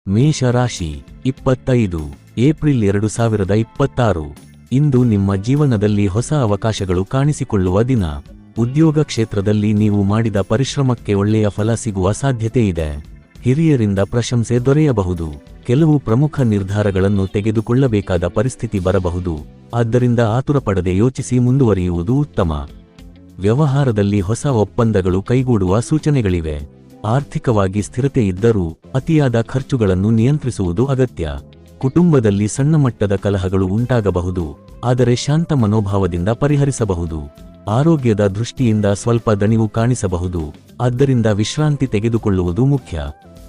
ಮೇಷರಾಶಿ 25 ಏಪ್ರಿಲ್ 2026. ಇಂದು ನಿಮ್ಮ ಜೀವನದಲ್ಲಿ ಹೊಸ ಅವಕಾಶಗಳು ಕಾಣಿಸಿಕೊಳ್ಳುವ ದಿನ. ಉದ್ಯೋಗ ಕ್ಷೇತ್ರದಲ್ಲಿ ನೀವು ಮಾಡಿದ ಪರಿಶ್ರಮಕ್ಕೆ ಒಳ್ಳೆಯ ಫಲ ಸಿಗುವ ಸಾಧ್ಯತೆ ಇದೆ. ಹಿರಿಯರಿಂದ ಪ್ರಶಂಸೆ ದೊರೆಯಬಹುದು. ಕೆಲವು ಪ್ರಮುಖ ನಿರ್ಧಾರಗಳನ್ನು ತೆಗೆದುಕೊಳ್ಳಬೇಕಾದ ಪರಿಸ್ಥಿತಿ ಬರಬಹುದು. ಆದ್ದರಿಂದ ಆತುರಪಡದೆ ಯೋಚಿಸಿ ಮುಂದುವರಿಯುವುದು ಉತ್ತಮ. ವ್ಯವಹಾರದಲ್ಲಿ ಹೊಸ ಒಪ್ಪಂದಗಳು ಕೈಗೂಡುವ ಸೂಚನೆಗಳಿವೆ. ಆರ್ಥಿಕವಾಗಿ ಸ್ಥಿರತೆ ಇದ್ದರೂ ಅತಿಯಾದ ಖರ್ಚುಗಳನ್ನು ನಿಯಂತ್ರಿಸುವುದು ಅಗತ್ಯ. ಕುಟುಂಬದಲ್ಲಿ ಸಣ್ಣ ಮಟ್ಟದ ಕಲಹಗಳು ಉಂಟಾಗಬಹುದು, ಆದರೆ ಶಾಂತ ಮನೋಭಾವದಿಂದ ಪರಿಹರಿಸಬಹುದು. ಆರೋಗ್ಯದ ದೃಷ್ಟಿಯಿಂದ ಸ್ವಲ್ಪ ದಣಿವು ಕಾಣಿಸಬಹುದು, ಆದ್ದರಿಂದ ವಿಶ್ರಾಂತಿ ತೆಗೆದುಕೊಳ್ಳುವುದು ಮುಖ್ಯ.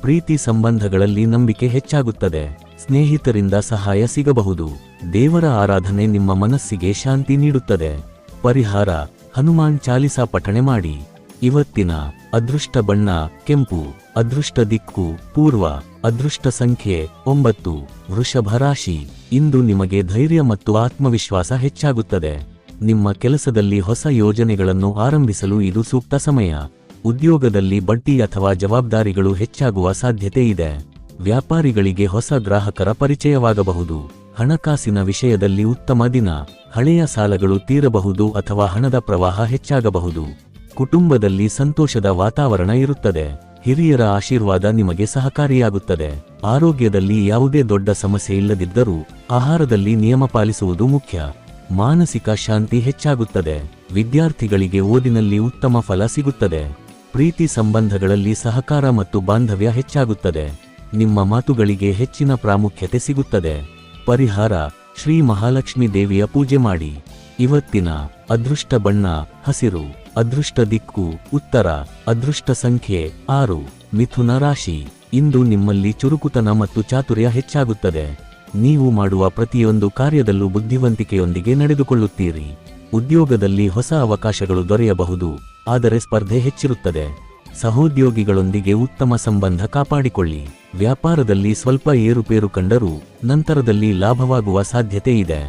ಪ್ರೀತಿ ಸಂಬಂಧಗಳಲ್ಲಿ ನಂಬಿಕೆ ಹೆಚ್ಚಾಗುತ್ತದೆ. ಸ್ನೇಹಿತರಿಂದ ಸಹಾಯ ಸಿಗಬಹುದು. ದೇವರ ಆರಾಧನೆ ನಿಮ್ಮ ಮನಸ್ಸಿಗೆ ಶಾಂತಿ ನೀಡುತ್ತದೆ. ಪರಿಹಾರ: ಹನುಮಾನ್ ಚಾಲಿಸಾ ಪಠಣೆ ಮಾಡಿ. ಇವತ್ತಿನ ಅದೃಷ್ಟ ಬಣ್ಣ ಕೆಂಪು. ಅದೃಷ್ಟ ದಿಕ್ಕು ಪೂರ್ವ. ಅದೃಷ್ಟ ಸಂಖ್ಯೆ 9. ವೃಷಭ ರಾಶಿ. ಇಂದು ನಿಮಗೆ ಧೈರ್ಯ ಮತ್ತು ಆತ್ಮವಿಶ್ವಾಸ ಹೆಚ್ಚಾಗುತ್ತದೆ. ನಿಮ್ಮ ಕೆಲಸದಲ್ಲಿ ಹೊಸ ಯೋಜನೆಗಳನ್ನು ಆರಂಭಿಸಲು ಇದು ಸೂಕ್ತ ಸಮಯ. ಉದ್ಯೋಗದಲ್ಲಿ ಬಡ್ತಿ ಅಥವಾ ಜವಾಬ್ದಾರಿಗಳು ಹೆಚ್ಚಾಗುವ ಸಾಧ್ಯತೆ ಇದೆ. ವ್ಯಾಪಾರಿಗಳಿಗೆ ಹೊಸ ಗ್ರಾಹಕರ ಪರಿಚಯವಾಗಬಹುದು. ಹಣಕಾಸಿನ ವಿಷಯದಲ್ಲಿ ಉತ್ತಮ ದಿನ. ಹಳೆಯ ಸಾಲಗಳು ತೀರಬಹುದು ಅಥವಾ ಹಣದ ಪ್ರವಾಹ ಹೆಚ್ಚಾಗಬಹುದು. ಕುಟುಂಬದಲ್ಲಿ ಸಂತೋಷದ ವಾತಾವರಣ ಇರುತ್ತದೆ. ಹಿರಿಯರ ಆಶೀರ್ವಾದ ನಿಮಗೆ ಸಹಕಾರಿಯಾಗುತ್ತದೆ. ಆರೋಗ್ಯದಲ್ಲಿ ಯಾವುದೇ ದೊಡ್ಡ ಸಮಸ್ಯೆ ಇಲ್ಲದಿದ್ದರೂ ಆಹಾರದಲ್ಲಿ ನಿಯಮ ಪಾಲಿಸುವುದು ಮುಖ್ಯ. ಮಾನಸಿಕ ಶಾಂತಿ ಹೆಚ್ಚಾಗುತ್ತದೆ. ವಿದ್ಯಾರ್ಥಿಗಳಿಗೆ ಓದಿನಲ್ಲಿ ಉತ್ತಮ ಫಲ ಸಿಗುತ್ತದೆ. ಪ್ರೀತಿ ಸಂಬಂಧಗಳಲ್ಲಿ ಸಹಕಾರ ಮತ್ತು ಬಾಂಧವ್ಯ ಹೆಚ್ಚಾಗುತ್ತದೆ. ನಿಮ್ಮ ಮಾತುಗಳಿಗೆ ಹೆಚ್ಚಿನ ಪ್ರಾಮುಖ್ಯತೆ ಸಿಗುತ್ತದೆ. ಪರಿಹಾರ: ಶ್ರೀ ಮಹಾಲಕ್ಷ್ಮಿ ದೇವಿಯ ಪೂಜೆ ಮಾಡಿ. ಇವತ್ತಿನ ಅದೃಷ್ಟ ಬಣ್ಣ ಹಸಿರು. ಅದೃಷ್ಟ ದಿಕ್ಕು ಉತ್ತರ. ಅದೃಷ್ಟ ಸಂಖ್ಯೆ 6. ಮಿಥುನ ರಾಶಿ. ಇಂದು ನಿಮ್ಮಲ್ಲಿ ಚುರುಕುತನ ಮತ್ತು ಚಾತುರ್ಯ ಹೆಚ್ಚಾಗುತ್ತದೆ. ನೀವು ಮಾಡುವ ಪ್ರತಿಯೊಂದು ಕಾರ್ಯದಲ್ಲೂ ಬುದ್ಧಿವಂತಿಕೆಯೊಂದಿಗೆ ನಡೆದುಕೊಳ್ಳುತ್ತೀರಿ. ಉದ್ಯೋಗದಲ್ಲಿ ಹೊಸ ಅವಕಾಶಗಳು ದೊರೆಯಬಹುದು, ಆದರೆ ಸ್ಪರ್ಧೆ ಹೆಚ್ಚಿರುತ್ತದೆ. ಸಹೋದ್ಯೋಗಿಗಳೊಂದಿಗೆ ಉತ್ತಮ ಸಂಬಂಧ ಕಾಪಾಡಿಕೊಳ್ಳಿ. ವ್ಯಾಪಾರದಲ್ಲಿ ಸ್ವಲ್ಪ ಏರುಪೇರು ಕಂಡರೂ ನಂತರದಲ್ಲಿ ಲಾಭವಾಗುವ ಸಾಧ್ಯತೆ ಇದೆ.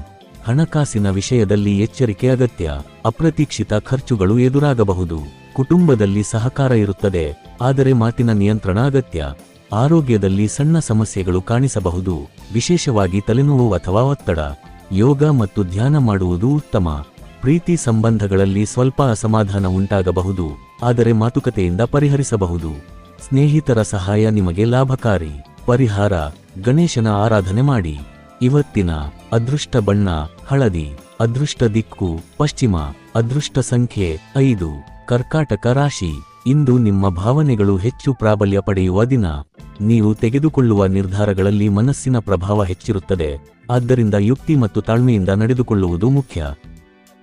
ಹಣಕಾಸಿನ ವಿಷಯದಲ್ಲಿ ಎಚ್ಚರಿಕೆ ಅಗತ್ಯ. ಅಪ್ರತೀಕ್ಷಿತ ಖರ್ಚುಗಳು ಎದುರಾಗಬಹುದು. ಕುಟುಂಬದಲ್ಲಿ ಸಹಕಾರ ಇರುತ್ತದೆ, ಆದರೆ ಮಾತಿನ ನಿಯಂತ್ರಣ ಅಗತ್ಯ. ಆರೋಗ್ಯದಲ್ಲಿ ಸಣ್ಣ ಸಮಸ್ಯೆಗಳು ಕಾಣಿಸಬಹುದು, ವಿಶೇಷವಾಗಿ ತಲೆನೋವು ಅಥವಾ ಒತ್ತಡ. ಯೋಗ ಮತ್ತು ಧ್ಯಾನ ಮಾಡುವುದು ಉತ್ತಮ. ಪ್ರೀತಿ ಸಂಬಂಧಗಳಲ್ಲಿ ಸ್ವಲ್ಪ ಅಸಮಾಧಾನ ಉಂಟಾಗಬಹುದು, ಆದರೆ ಮಾತುಕತೆಯಿಂದ ಪರಿಹರಿಸಬಹುದು. ಸ್ನೇಹಿತರ ಸಹಾಯ ನಿಮಗೆ ಲಾಭಕಾರಿ. ಪರಿಹಾರ: ಗಣೇಶನ ಆರಾಧನೆ ಮಾಡಿ. ಇವತ್ತಿನ ಅದೃಷ್ಟ ಬಣ್ಣ ಹಳದಿ. ಅದೃಷ್ಟ ದಿಕ್ಕು ಪಶ್ಚಿಮ. ಅದೃಷ್ಟ ಸಂಖ್ಯೆ 5. ಕರ್ಕಾಟಕ ರಾಶಿ. ಇಂದು ನಿಮ್ಮ ಭಾವನೆಗಳು ಹೆಚ್ಚು ಪ್ರಾಬಲ್ಯ ಪಡೆಯುವ ದಿನ. ನೀವು ತೆಗೆದುಕೊಳ್ಳುವ ನಿರ್ಧಾರಗಳಲ್ಲಿ ಮನಸ್ಸಿನ ಪ್ರಭಾವ ಹೆಚ್ಚಿರುತ್ತದೆ, ಆದ್ದರಿಂದ ಯುಕ್ತಿ ಮತ್ತು ತಾಳ್ಮೆಯಿಂದ ನಡೆದುಕೊಳ್ಳುವುದು ಮುಖ್ಯ.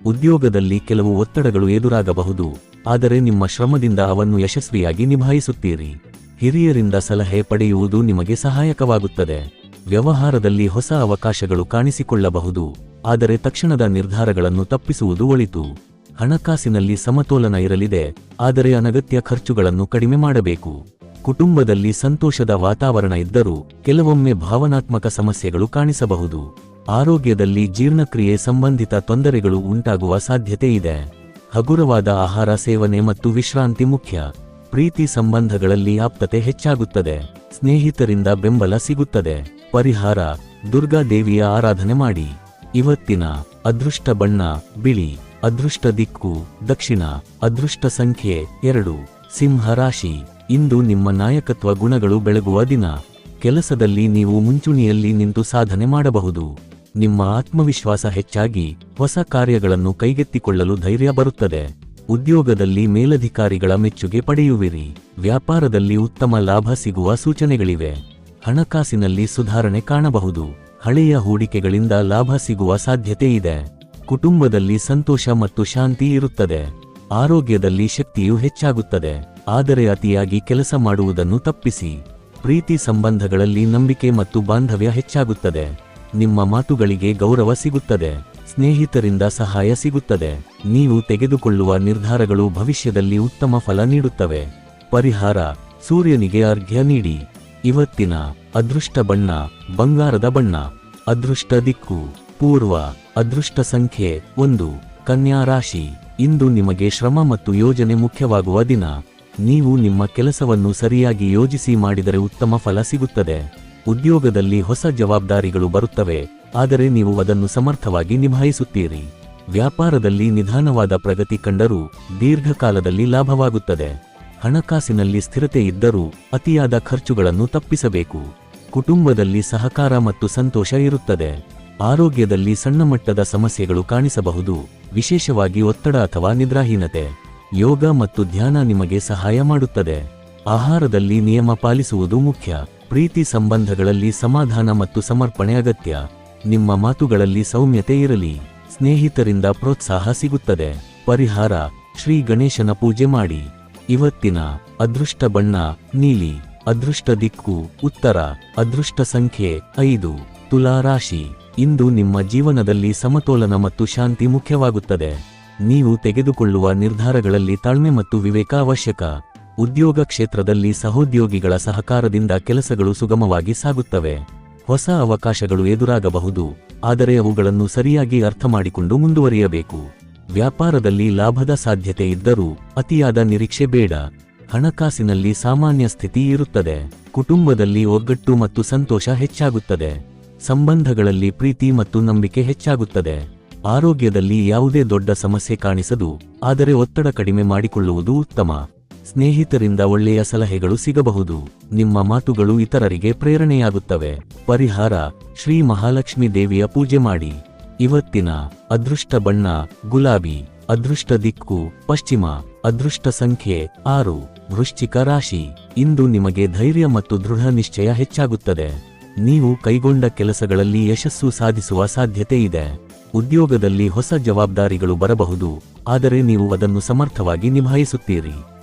ಉದ್ಯೋಗದಲ್ಲಿ ಕೆಲವು ಒತ್ತಡಗಳು ಎದುರಾಗಬಹುದು, ಆದರೆ ನಿಮ್ಮ ಶ್ರಮದಿಂದ ಅವನ್ನು ಯಶಸ್ವಿಯಾಗಿ ನಿಭಾಯಿಸುತ್ತೀರಿ. ಹಿರಿಯರಿಂದ ಸಲಹೆ ಪಡೆಯುವುದು ನಿಮಗೆ ಸಹಾಯಕವಾಗುತ್ತದೆ. ವ್ಯವಹಾರದಲ್ಲಿ ಹೊಸ ಅವಕಾಶಗಳು ಕಾಣಿಸಿಕೊಳ್ಳಬಹುದು, ಆದರೆ ತಕ್ಷಣದ ನಿರ್ಧಾರಗಳನ್ನು ತಪ್ಪಿಸುವುದು ಒಳಿತು. ಹಣಕಾಸಿನಲ್ಲಿ ಸಮತೋಲನ ಇರಲಿದೆ, ಆದರೆ ಅನಗತ್ಯ ಖರ್ಚುಗಳನ್ನು ಕಡಿಮೆ ಮಾಡಬೇಕು. ಕುಟುಂಬದಲ್ಲಿ ಸಂತೋಷದ ವಾತಾವರಣ ಇದ್ದರೂ ಕೆಲವೊಮ್ಮೆ ಭಾವನಾತ್ಮಕ ಸಮಸ್ಯೆಗಳು ಕಾಣಿಸಬಹುದು. ಆರೋಗ್ಯದಲ್ಲಿ ಜೀರ್ಣಕ್ರಿಯೆ ಸಂಬಂಧಿತ ತೊಂದರೆಗಳು ಉಂಟಾಗುವ ಸಾಧ್ಯತೆ ಇದೆ. ಹಗುರವಾದ ಆಹಾರ ಸೇವನೆ ಮತ್ತು ವಿಶ್ರಾಂತಿ ಮುಖ್ಯ. ಪ್ರೀತಿ ಸಂಬಂಧಗಳಲ್ಲಿ ಆಪ್ತತೆ ಹೆಚ್ಚಾಗುತ್ತದೆ. ಸ್ನೇಹಿತರಿಂದ ಬೆಂಬಲ ಸಿಗುತ್ತದೆ. ಪರಿಹಾರ: ದುರ್ಗಾ ದೇವಿಯ ಆರಾಧನೆ ಮಾಡಿ. ಇವತ್ತಿನ ಅದೃಷ್ಟ ಬಣ್ಣ ಬಿಳಿ. ಅದೃಷ್ಟ ದಿಕ್ಕು ದಕ್ಷಿಣ. ಅದೃಷ್ಟ ಸಂಖ್ಯೆ 2. ಸಿಂಹ ರಾಶಿ. ಇಂದು ನಿಮ್ಮ ನಾಯಕತ್ವ ಗುಣಗಳು ಬೆಳಗುವ ದಿನ. ಕೆಲಸದಲ್ಲಿ ನೀವು ಮುಂಚೂಣಿಯಲ್ಲಿ ನಿಂತು ಸಾಧನೆ ಮಾಡಬಹುದು. ನಿಮ್ಮ ಆತ್ಮವಿಶ್ವಾಸ ಹೆಚ್ಚಾಗಿ ಹೊಸ ಕಾರ್ಯಗಳನ್ನು ಕೈಗೆತ್ತಿಕೊಳ್ಳಲು ಧೈರ್ಯ ಬರುತ್ತದೆ. ಉದ್ಯೋಗದಲ್ಲಿ ಮೇಲಧಿಕಾರಿಗಳ ಮೆಚ್ಚುಗೆ ಪಡೆಯುವಿರಿ. ವ್ಯಾಪಾರದಲ್ಲಿ ಉತ್ತಮ ಲಾಭ ಸಿಗುವ ಸೂಚನೆಗಳಿವೆ. ಹಣಕಾಸಿನಲ್ಲಿ ಸುಧಾರಣೆ ಕಾಣಬಹುದು. ಹಳೆಯ ಹೂಡಿಕೆಗಳಿಂದ ಲಾಭ ಸಿಗುವ ಸಾಧ್ಯತೆ ಇದೆ. ಕುಟುಂಬದಲ್ಲಿ ಸಂತೋಷ ಮತ್ತು ಶಾಂತಿ ಇರುತ್ತದೆ. ಆರೋಗ್ಯದಲ್ಲಿ ಶಕ್ತಿಯು ಹೆಚ್ಚಾಗುತ್ತದೆ, ಆದರೆ ಅತಿಯಾಗಿ ಕೆಲಸ ಮಾಡುವುದನ್ನು ತಪ್ಪಿಸಿ. ಪ್ರೀತಿ ಸಂಬಂಧಗಳಲ್ಲಿ ನಂಬಿಕೆ ಮತ್ತು ಬಾಂಧವ್ಯ ಹೆಚ್ಚಾಗುತ್ತದೆ. ನಿಮ್ಮ ಮಾತುಗಳಿಗೆ ಗೌರವ ಸಿಗುತ್ತದೆ. ಸ್ನೇಹಿತರಿಂದ ಸಹಾಯ ಸಿಗುತ್ತದೆ. ನೀವು ತೆಗೆದುಕೊಳ್ಳುವ ನಿರ್ಧಾರಗಳು ಭವಿಷ್ಯದಲ್ಲಿ ಉತ್ತಮ ಫಲ ನೀಡುತ್ತವೆ. ಪರಿಹಾರ: ಸೂರ್ಯನಿಗೆ ಅರ್ಘ್ಯ ನೀಡಿ. ಇವತ್ತಿನ ಅದೃಷ್ಟ ಬಣ್ಣ ಬಂಗಾರದ ಬಣ್ಣ. ಅದೃಷ್ಟ ದಿಕ್ಕು ಪೂರ್ವ. ಅದೃಷ್ಟ ಸಂಖ್ಯೆ 1. ಕನ್ಯಾ ರಾಶಿ. ಇಂದು ನಿಮಗೆ ಶ್ರಮ ಮತ್ತು ಯೋಜನೆ ಮುಖ್ಯವಾಗುವ ದಿನ. ನೀವು ನಿಮ್ಮ ಕೆಲಸವನ್ನು ಸರಿಯಾಗಿ ಯೋಜಿಸಿ ಮಾಡಿದರೆ ಉತ್ತಮ ಫಲ ಸಿಗುತ್ತದೆ. ಉದ್ಯೋಗದಲ್ಲಿ ಹೊಸ ಜವಾಬ್ದಾರಿಗಳು ಬರುತ್ತವೆ, ಆದರೆ ನೀವು ಅದನ್ನು ಸಮರ್ಥವಾಗಿ ನಿಭಾಯಿಸುತ್ತೀರಿ. ವ್ಯಾಪಾರದಲ್ಲಿ ನಿಧಾನವಾದ ಪ್ರಗತಿ ಕಂಡರೂ ದೀರ್ಘಕಾಲದಲ್ಲಿ ಲಾಭವಾಗುತ್ತದೆ. ಹಣಕಾಸಿನಲ್ಲಿ ಸ್ಥಿರತೆ ಇದ್ದರೂ ಅತಿಯಾದ ಖರ್ಚುಗಳನ್ನು ತಪ್ಪಿಸಬೇಕು. ಕುಟುಂಬದಲ್ಲಿ ಸಹಕಾರ ಮತ್ತು ಸಂತೋಷ ಇರುತ್ತದೆ. ಆರೋಗ್ಯದಲ್ಲಿ ಸಣ್ಣ ಮಟ್ಟದ ಸಮಸ್ಯೆಗಳು ಕಾಣಿಸಬಹುದು, ವಿಶೇಷವಾಗಿ ಒತ್ತಡ ಅಥವಾ ನಿದ್ರಾಹೀನತೆ. ಯೋಗ ಮತ್ತು ಧ್ಯಾನ ನಿಮಗೆ ಸಹಾಯ ಮಾಡುತ್ತದೆ. ಆಹಾರದಲ್ಲಿ ನಿಯಮ ಪಾಲಿಸುವುದು ಮುಖ್ಯ. ಪ್ರೀತಿ ಸಂಬಂಧಗಳಲ್ಲಿ ಸಮಾಧಾನ ಮತ್ತು ಸಮರ್ಪಣೆ ಅಗತ್ಯ. ನಿಮ್ಮ ಮಾತುಗಳಲ್ಲಿ ಸೌಮ್ಯತೆ ಇರಲಿ. ಸ್ನೇಹಿತರಿಂದ ಪ್ರೋತ್ಸಾಹ ಸಿಗುತ್ತದೆ. ಪರಿಹಾರ: ಶ್ರೀ ಗಣೇಶನ ಪೂಜೆ ಮಾಡಿ. ಇವತ್ತಿನ ಅದೃಷ್ಟ ಬಣ್ಣ ನೀಲಿ. ಅದೃಷ್ಟ ದಿಕ್ಕು ಉತ್ತರ. ಅದೃಷ್ಟ ಸಂಖ್ಯೆ 5. ತುಲಾ ರಾಶಿ. ಇಂದು ನಿಮ್ಮ ಜೀವನದಲ್ಲಿ ಸಮತೋಲನ ಮತ್ತು ಶಾಂತಿ ಮುಖ್ಯವಾಗುತ್ತದೆ. ನೀವು ತೆಗೆದುಕೊಳ್ಳುವ ನಿರ್ಧಾರಗಳಲ್ಲಿ ತಾಳ್ಮೆ ಮತ್ತು ವಿವೇಕ ಅವಶ್ಯಕ. ಉದ್ಯೋಗ ಕ್ಷೇತ್ರದಲ್ಲಿ ಸಹೋದ್ಯೋಗಿಗಳ ಸಹಕಾರದಿಂದ ಕೆಲಸಗಳು ಸುಗಮವಾಗಿ ಸಾಗುತ್ತವೆ. ಹೊಸ ಅವಕಾಶಗಳು ಎದುರಾಗಬಹುದು, ಆದರೆ ಅವುಗಳನ್ನು ಸರಿಯಾಗಿ ಅರ್ಥಮಾಡಿಕೊಂಡು ಮುಂದುವರಿಯಬೇಕು. ವ್ಯಾಪಾರದಲ್ಲಿ ಲಾಭದ ಸಾಧ್ಯತೆ ಇದ್ದರೂ ಅತಿಯಾದ ನಿರೀಕ್ಷೆ ಬೇಡ. ಹಣಕಾಸಿನಲ್ಲಿ ಸಾಮಾನ್ಯ ಸ್ಥಿತಿ ಇರುತ್ತದೆ. ಕುಟುಂಬದಲ್ಲಿ ಒಗ್ಗಟ್ಟು ಮತ್ತು ಸಂತೋಷ ಹೆಚ್ಚಾಗುತ್ತದೆ. ಸಂಬಂಧಗಳಲ್ಲಿ ಪ್ರೀತಿ ಮತ್ತು ನಂಬಿಕೆ ಹೆಚ್ಚಾಗುತ್ತದೆ. ಆರೋಗ್ಯದಲ್ಲಿ ಯಾವುದೇ ದೊಡ್ಡ ಸಮಸ್ಯೆ ಕಾಣಿಸದು, ಆದರೆ ಒತ್ತಡ ಕಡಿಮೆ ಮಾಡಿಕೊಳ್ಳುವುದು ಉತ್ತಮ. ಸ್ನೇಹಿತರಿಂದ ಒಳ್ಳೆಯ ಸಲಹೆಗಳು ಸಿಗಬಹುದು. ನಿಮ್ಮ ಮಾತುಗಳು ಇತರರಿಗೆ ಪ್ರೇರಣೆಯಾಗುತ್ತವೆ. ಪರಿಹಾರ: ಶ್ರೀ ಮಹಾಲಕ್ಷ್ಮೀ ದೇವಿಯ ಪೂಜೆ ಮಾಡಿ. ಇವತ್ತಿನ ಅದೃಷ್ಟ ಬಣ್ಣ ಗುಲಾಬಿ. ಅದೃಷ್ಟ ದಿಕ್ಕು ಪಶ್ಚಿಮ. ಅದೃಷ್ಟ ಸಂಖ್ಯೆ 6. ವೃಶ್ಚಿಕ ರಾಶಿ. ಇಂದು ನಿಮಗೆ ಧೈರ್ಯ ಮತ್ತು ದೃಢ ನಿಶ್ಚಯ ಹೆಚ್ಚಾಗುತ್ತದೆ. ನೀವು ಕೈಗೊಂಡ ಕೆಲಸಗಳಲ್ಲಿ ಯಶಸ್ಸು ಸಾಧಿಸುವ ಸಾಧ್ಯತೆ ಇದೆ. ಉದ್ಯೋಗದಲ್ಲಿ ಹೊಸ ಜವಾಬ್ದಾರಿಗಳು ಬರಬಹುದು, ಆದರೆ ನೀವು ಅದನ್ನು ಸಮರ್ಥವಾಗಿ ನಿಭಾಯಿಸುತ್ತೀರಿ.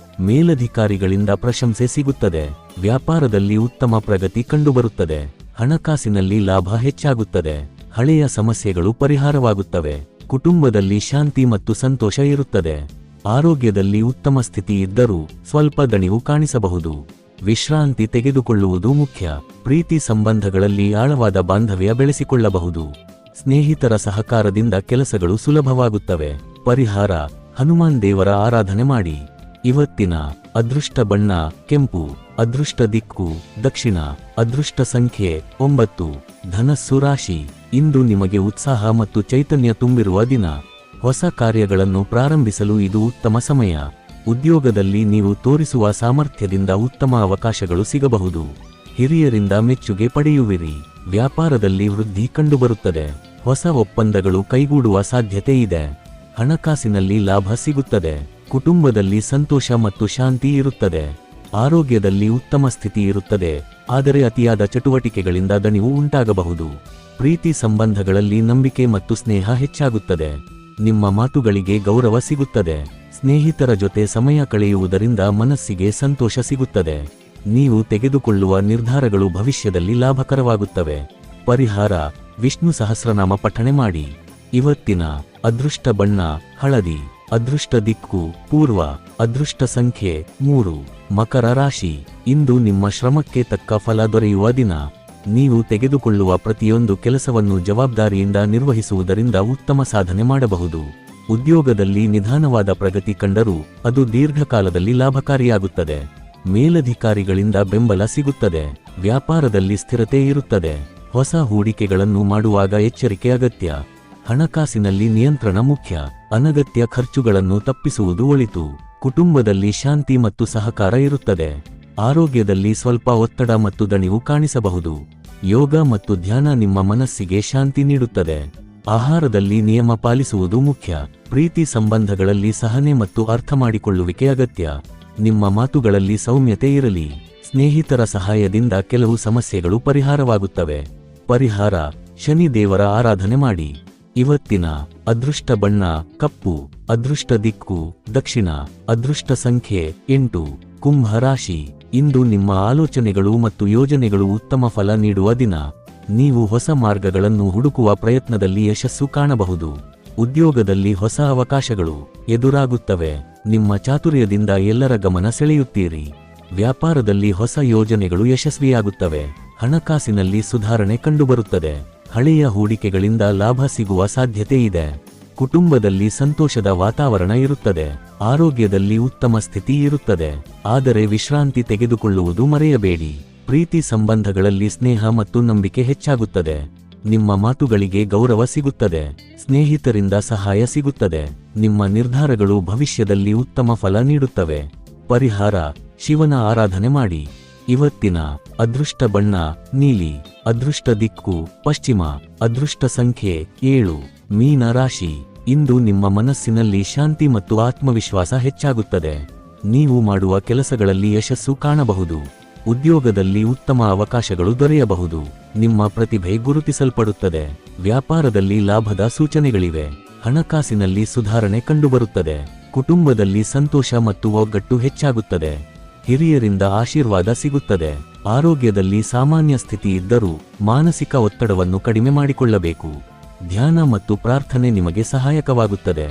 ಮೇಲಧಿಕಾರಿಗಳಿಂದ ಪ್ರಶಂಸೆ ಸಿಗುತ್ತದೆ. ವ್ಯಾಪಾರದಲ್ಲಿ ಉತ್ತಮ ಪ್ರಗತಿ ಕಂಡುಬರುತ್ತದೆ. ಹಣಕಾಸಿನಲ್ಲಿ ಲಾಭ ಹೆಚ್ಚಾಗುತ್ತದೆ. ಹಳೆಯ ಸಮಸ್ಯೆಗಳು ಪರಿಹಾರವಾಗುತ್ತವೆ. ಕುಟುಂಬದಲ್ಲಿ ಶಾಂತಿ ಮತ್ತು ಸಂತೋಷ ಇರುತ್ತದೆ. ಆರೋಗ್ಯದಲ್ಲಿ ಉತ್ತಮ ಸ್ಥಿತಿ ಇದ್ದರೂ ಸ್ವಲ್ಪ ದಣಿವು ಕಾಣಿಸಬಹುದು. ವಿಶ್ರಾಂತಿ ತೆಗೆದುಕೊಳ್ಳುವುದು ಮುಖ್ಯ. ಪ್ರೀತಿ ಸಂಬಂಧಗಳಲ್ಲಿ ಆಳವಾದ ಬಾಂಧವ್ಯ ಬೆಳೆಸಿಕೊಳ್ಳಬಹುದು. ಸ್ನೇಹಿತರ ಸಹಕಾರದಿಂದ ಕೆಲಸಗಳು ಸುಲಭವಾಗುತ್ತವೆ. ಪರಿಹಾರ: ಹನುಮಾನ್ ದೇವರ ಆರಾಧನೆ ಮಾಡಿ. ಇವತ್ತಿನ ಅದೃಷ್ಟ ಬಣ್ಣ ಕೆಂಪು. ಅದೃಷ್ಟ ದಿಕ್ಕು ದಕ್ಷಿಣ. ಅದೃಷ್ಟ ಸಂಖ್ಯೆ 9. ಧನಸ್ಸು ರಾಶಿ. ಇಂದು ನಿಮಗೆ ಉತ್ಸಾಹ ಮತ್ತು ಚೈತನ್ಯ ತುಂಬಿರುವ ದಿನ. ಹೊಸ ಕಾರ್ಯಗಳನ್ನು ಪ್ರಾರಂಭಿಸಲು ಇದು ಉತ್ತಮ ಸಮಯ. ಉದ್ಯೋಗದಲ್ಲಿ ನೀವು ತೋರಿಸುವ ಸಾಮರ್ಥ್ಯದಿಂದ ಉತ್ತಮ ಅವಕಾಶಗಳು ಸಿಗಬಹುದು. ಹಿರಿಯರಿಂದ ಮೆಚ್ಚುಗೆ ಪಡೆಯುವಿರಿ. ವ್ಯಾಪಾರದಲ್ಲಿ ವೃದ್ಧಿ ಕಂಡುಬರುತ್ತದೆ. ಹೊಸ ಒಪ್ಪಂದಗಳು ಕೈಗೂಡುವ ಸಾಧ್ಯತೆ ಇದೆ. ಹಣಕಾಸಿನಲ್ಲಿ ಲಾಭ ಸಿಗುತ್ತದೆ. ಕುಟುಂಬದಲ್ಲಿ ಸಂತೋಷ ಮತ್ತು ಶಾಂತಿ ಇರುತ್ತದೆ. ಆರೋಗ್ಯದಲ್ಲಿ ಉತ್ತಮ ಸ್ಥಿತಿ ಇರುತ್ತದೆ, ಆದರೆ ಅತಿಯಾದ ಚಟುವಟಿಕೆಗಳಿಂದ ದಣಿವು ಉಂಟಾಗಬಹುದು. ಪ್ರೀತಿ ಸಂಬಂಧಗಳಲ್ಲಿ ನಂಬಿಕೆ ಮತ್ತು ಸ್ನೇಹ ಹೆಚ್ಚಾಗುತ್ತದೆ. ನಿಮ್ಮ ಮಾತುಗಳಿಗೆ ಗೌರವ ಸಿಗುತ್ತದೆ. ಸ್ನೇಹಿತರ ಜೊತೆ ಸಮಯ ಕಳೆಯುವುದರಿಂದ ಮನಸ್ಸಿಗೆ ಸಂತೋಷ ಸಿಗುತ್ತದೆ. ನೀವು ತೆಗೆದುಕೊಳ್ಳುವ ನಿರ್ಧಾರಗಳು ಭವಿಷ್ಯದಲ್ಲಿ ಲಾಭಕರವಾಗುತ್ತವೆ. ಪರಿಹಾರ: ವಿಷ್ಣು ಸಹಸ್ರನಾಮ ಪಠಣೆ ಮಾಡಿ. ಇವತ್ತಿನ ಅದೃಷ್ಟ ಬಣ್ಣ ಹಳದಿ. ಅದೃಷ್ಟ ದಿಕ್ಕು ಪೂರ್ವ. ಅದೃಷ್ಟ ಸಂಖ್ಯೆ 3. ಮಕರ ರಾಶಿ. ಇಂದು ನಿಮ್ಮ ಶ್ರಮಕ್ಕೆ ತಕ್ಕ ಫಲ ದೊರೆಯುವ ದಿನ. ನೀವು ತೆಗೆದುಕೊಳ್ಳುವ ಪ್ರತಿಯೊಂದು ಕೆಲಸವನ್ನು ಜವಾಬ್ದಾರಿಯಿಂದ ನಿರ್ವಹಿಸುವುದರಿಂದ ಉತ್ತಮ ಸಾಧನೆ ಮಾಡಬಹುದು. ಉದ್ಯೋಗದಲ್ಲಿ ನಿಧಾನವಾದ ಪ್ರಗತಿ ಕಂಡರೂ ಅದು ದೀರ್ಘಕಾಲದಲ್ಲಿ ಲಾಭಕಾರಿಯಾಗುತ್ತದೆ. ಮೇಲಧಿಕಾರಿಗಳಿಂದ ಬೆಂಬಲ ಸಿಗುತ್ತದೆ. ವ್ಯಾಪಾರದಲ್ಲಿ ಸ್ಥಿರತೆ ಇರುತ್ತದೆ. ಹೊಸ ಹೂಡಿಕೆಗಳನ್ನು ಮಾಡುವಾಗ ಎಚ್ಚರಿಕೆ ಅಗತ್ಯ. ಹಣಕಾಸಿನಲ್ಲಿ ನಿಯಂತ್ರಣ ಮುಖ್ಯ. ಅನಗತ್ಯ ಖರ್ಚುಗಳನ್ನು ತಪ್ಪಿಸುವುದು ಒಳಿತು. ಕುಟುಂಬದಲ್ಲಿ ಶಾಂತಿ ಮತ್ತು ಸಹಕಾರ ಇರುತ್ತದೆ. ಆರೋಗ್ಯದಲ್ಲಿ ಸ್ವಲ್ಪ ಒತ್ತಡ ಮತ್ತು ದಣಿವು ಕಾಣಿಸಬಹುದು. ಯೋಗ ಮತ್ತು ಧ್ಯಾನ ನಿಮ್ಮ ಮನಸ್ಸಿಗೆ ಶಾಂತಿ ನೀಡುತ್ತದೆ. ಆಹಾರದಲ್ಲಿ ನಿಯಮ ಪಾಲಿಸುವುದು ಮುಖ್ಯ. ಪ್ರೀತಿ ಸಂಬಂಧಗಳಲ್ಲಿ ಸಹನೆ ಮತ್ತು ಅರ್ಥಮಾಡಿಕೊಳ್ಳುವಿಕೆ ಅಗತ್ಯ. ನಿಮ್ಮ ಮಾತುಗಳಲ್ಲಿ ಸೌಮ್ಯತೆ ಇರಲಿ. ಸ್ನೇಹಿತರ ಸಹಾಯದಿಂದ ಕೆಲವು ಸಮಸ್ಯೆಗಳು ಪರಿಹಾರವಾಗುತ್ತವೆ. ಪರಿಹಾರ: ಶನಿ ದೇವರ ಆರಾಧನೆ ಮಾಡಿ. ಇವತ್ತಿನ ಅದೃಷ್ಟ ಬಣ್ಣ ಕಪ್ಪು. ಅದೃಷ್ಟ ದಿಕ್ಕು ದಕ್ಷಿಣ. ಅದೃಷ್ಟ ಸಂಖ್ಯೆ 8. ಕುಂಭ ರಾಶಿ. ಇಂದು ನಿಮ್ಮ ಆಲೋಚನೆಗಳು ಮತ್ತು ಯೋಜನೆಗಳು ಉತ್ತಮ ಫಲ ನೀಡುವ ದಿನ. ನೀವು ಹೊಸ ಮಾರ್ಗಗಳನ್ನು ಹುಡುಕುವ ಪ್ರಯತ್ನದಲ್ಲಿ ಯಶಸ್ಸು ಕಾಣಬಹುದು. ಉದ್ಯೋಗದಲ್ಲಿ ಹೊಸ ಅವಕಾಶಗಳು ಎದುರಾಗುತ್ತವೆ. ನಿಮ್ಮ ಚಾತುರ್ಯದಿಂದ ಎಲ್ಲರ ಗಮನ ಸೆಳೆಯುತ್ತೀರಿ. ವ್ಯಾಪಾರದಲ್ಲಿ ಹೊಸ ಯೋಜನೆಗಳು ಯಶಸ್ವಿಯಾಗುತ್ತವೆ. ಹಣಕಾಸಿನಲ್ಲಿ ಸುಧಾರಣೆ ಕಂಡುಬರುತ್ತದೆ. ಹಳೆಯ ಹೂಡಿಕೆಗಳಿಂದ ಲಾಭ ಸಿಗುವ ಸಾಧ್ಯತೆ ಇದೆ. ಕುಟುಂಬದಲ್ಲಿ ಸಂತೋಷದ ವಾತಾವರಣ ಇರುತ್ತದೆ. ಆರೋಗ್ಯದಲ್ಲಿ ಉತ್ತಮ ಸ್ಥಿತಿ ಇರುತ್ತದೆ, ಆದರೆ ವಿಶ್ರಾಂತಿ ತೆಗೆದುಕೊಳ್ಳುವುದು ಮರೆಯಬೇಡಿ. ಪ್ರೀತಿ ಸಂಬಂಧಗಳಲ್ಲಿ ಸ್ನೇಹ ಮತ್ತು ನಂಬಿಕೆ ಹೆಚ್ಚಾಗುತ್ತದೆ. ನಿಮ್ಮ ಮಾತುಗಳಿಗೆ ಗೌರವ ಸಿಗುತ್ತದೆ. ಸ್ನೇಹಿತರಿಂದ ಸಹಾಯ ಸಿಗುತ್ತದೆ. ನಿಮ್ಮ ನಿರ್ಧಾರಗಳು ಭವಿಷ್ಯದಲ್ಲಿ ಉತ್ತಮ ಫಲ ನೀಡುತ್ತವೆ. ಪರಿಹಾರ: ಶಿವನ ಆರಾಧನೆ ಮಾಡಿ. ಇವತ್ತಿನ ಅದೃಷ್ಟ ಬಣ್ಣ ನೀಲಿ. ಅದೃಷ್ಟ ದಿಕ್ಕು ಪಶ್ಚಿಮ. ಅದೃಷ್ಟ ಸಂಖ್ಯೆ 7. ಮೀನ ರಾಶಿ. ಇಂದು ನಿಮ್ಮ ಮನಸ್ಸಿನಲ್ಲಿ ಶಾಂತಿ ಮತ್ತು ಆತ್ಮವಿಶ್ವಾಸ ಹೆಚ್ಚಾಗುತ್ತದೆ. ನೀವು ಮಾಡುವ ಕೆಲಸಗಳಲ್ಲಿ ಯಶಸ್ಸು ಕಾಣಬಹುದು. ಉದ್ಯೋಗದಲ್ಲಿ ಉತ್ತಮ ಅವಕಾಶಗಳು ದೊರೆಯಬಹುದು. ನಿಮ್ಮ ಪ್ರತಿಭೆ ಗುರುತಿಸಲ್ಪಡುತ್ತದೆ. ವ್ಯಾಪಾರದಲ್ಲಿ ಲಾಭದ ಸೂಚನೆಗಳಿವೆ. ಹಣಕಾಸಿನಲ್ಲಿ ಸುಧಾರಣೆ ಕಂಡುಬರುತ್ತದೆ. ಕುಟುಂಬದಲ್ಲಿ ಸಂತೋಷ ಮತ್ತು ಒಗ್ಗಟ್ಟು ಹೆಚ್ಚಾಗುತ್ತದೆ. ಹಿರಿಯರಿಂದ ಆಶೀರ್ವಾದ ಸಿಗುತ್ತದೆ. ಆರೋಗ್ಯದಲ್ಲಿ ಸಾಮಾನ್ಯ ಸ್ಥಿತಿ ಇದ್ದರೂ ಮಾನಸಿಕ ಒತ್ತಡವನ್ನು ಕಡಿಮೆ ಮಾಡಿಕೊಳ್ಳಬೇಕು. ಧ್ಯಾನ ಮತ್ತು ಪ್ರಾರ್ಥನೆ ನಿಮಗೆ ಸಹಾಯಕವಾಗುತ್ತದೆ.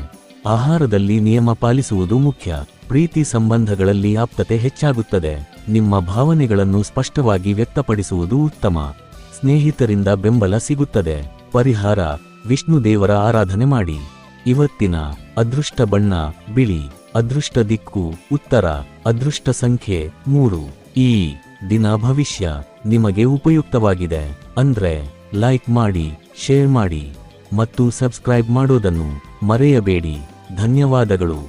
ಆಹಾರದಲ್ಲಿ ನಿಯಮ ಪಾಲಿಸುವುದು ಮುಖ್ಯ. ಪ್ರೀತಿ ಸಂಬಂಧಗಳಲ್ಲಿ ಆಪ್ತತೆ ಹೆಚ್ಚಾಗುತ್ತದೆ. ನಿಮ್ಮ ಭಾವನೆಗಳನ್ನು ಸ್ಪಷ್ಟವಾಗಿ ವ್ಯಕ್ತಪಡಿಸುವುದು ಉತ್ತಮ. ಸ್ನೇಹಿತರಿಂದ ಬೆಂಬಲ ಸಿಗುತ್ತದೆ. ಪರಿಹಾರ: ವಿಷ್ಣು ದೇವರ ಆರಾಧನೆ ಮಾಡಿ. ಇವತ್ತಿನ ಅದೃಷ್ಟ ಬಣ್ಣ ಬಿಳಿ. ಅದೃಷ್ಟ ದಿಕ್ಕು ಉತ್ತರ. ಅದೃಷ್ಟ ಸಂಖ್ಯೆ 3. ಈ ದಿನ ಭವಿಷ್ಯ ನಿಮಗೆ ಉಪಯುಕ್ತವಾಗಿದೆ ಅಂದ್ರೆ ಲೈಕ್ ಮಾಡಿ, ಶೇರ್ ಮಾಡಿ ಮತ್ತು ಸಬ್ಸ್ಕ್ರೈಬ್ ಮಾಡೋದನ್ನು ಮರೆಯಬೇಡಿ. ಧನ್ಯವಾದಗಳು.